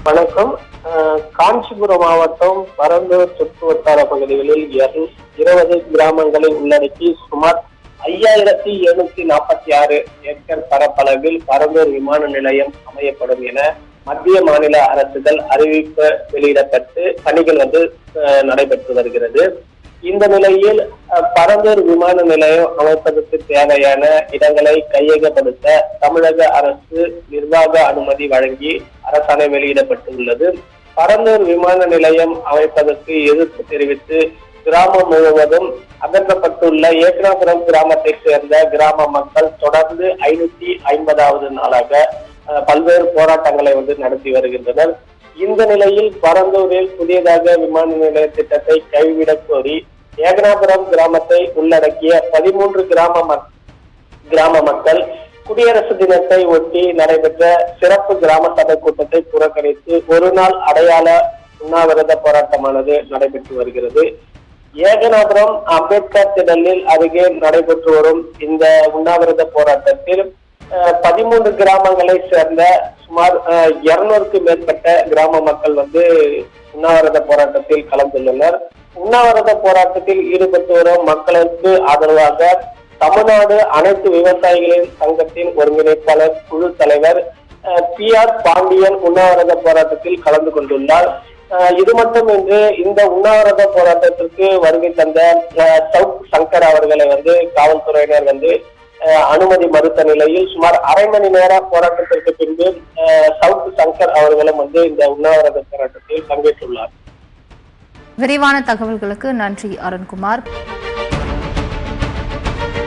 வணக்கம். காஞ்சிபுரம் மாவட்டம் பரந்தூர் சுற்றுவட்டார பகுதிகளில் 20 கிராமங்களை உள்ளடக்கி சுமார் 5746 ஏக்கர் பரப்பளவில் பரந்தூர் விமான நிலையம் அமையப்படும் என மத்திய மாநில அரசுகள் அறிவிப்பு வெளியிடப்பட்டு பணிகள் நடைபெற்று வருகிறது. இந்த நிலையில் பரந்தூர் விமான நிலையம் அமைப்பதற்கு தேவையான இடங்களை கையகப்படுத்த தமிழக அரசு நிர்வாக அனுமதி வழங்கி அரசாணை வெளியிடப்பட்டுள்ளது. பரந்தூர் விமான நிலையம் அமைப்பதற்கு எதிர்ப்பு தெரிவித்து கிராமம் முழுவதும் அகற்றப்பட்டுள்ள ஏக்கனாபுரம் கிராமத்தை சேர்ந்த கிராம மக்கள் தொடர்ந்து 550வது நாளாக பல்வேறு போராட்டங்களை நடத்தி வருகின்றனர். இந்த நிலையில் பரந்தூரில் புதியதாக விமான நிலைய திட்டத்தை கைவிடக் கோரி ஏகனாபுரம் கிராமத்தை உள்ளடக்கிய 13 கிராம மக்கள் குடியரசு தினத்தை ஒட்டி நடைபெற்ற சிறப்பு கிராம சபை கூட்டத்தை புறக்கணித்து ஒரு நாள் அடையாள உண்ணாவிரத போராட்டமானது நடைபெற்று வருகிறது. ஏகனாபுரம் அம்பேத்கர் திடலில் அருகே நடைபெற்று வரும் இந்த உண்ணாவிரத போராட்டத்தில் 13 கிராமங்களை சேர்ந்த சுமார் 200க்கும் மேற்பட்ட கிராம மக்கள் உண்ணாவிரத போராட்டத்தில் கலந்துள்ளனர். உண்ணாவிரத போராட்டத்தில் ஈடுபட்டு வரும் மக்களுக்கு ஆதரவாக தமிழ்நாடு அனைத்து விவசாயிகளின் சங்கத்தின் ஒருங்கிணைப்பாளர் குழு தலைவர் PR பாண்டியன் உண்ணாவிரத போராட்டத்தில் கலந்து கொண்டுள்ளார். இது மட்டுமின்றி இந்த உண்ணாவிரத போராட்டத்திற்கு வருகை தந்த சவுக் சங்கர் அவர்களை காவல்துறையினர் அனுமதி மறுத்த நிலையில் சுமார் அரை மணி நேர போராட்டத்திற்கு பின்பு சவுக் சங்கர் அவர்களும் இந்த உண்ணாவிரத போராட்டத்தில் பங்கேற்றுள்ளார். விரிவான தகவல்களுக்கு நன்றி அருண்குமார்.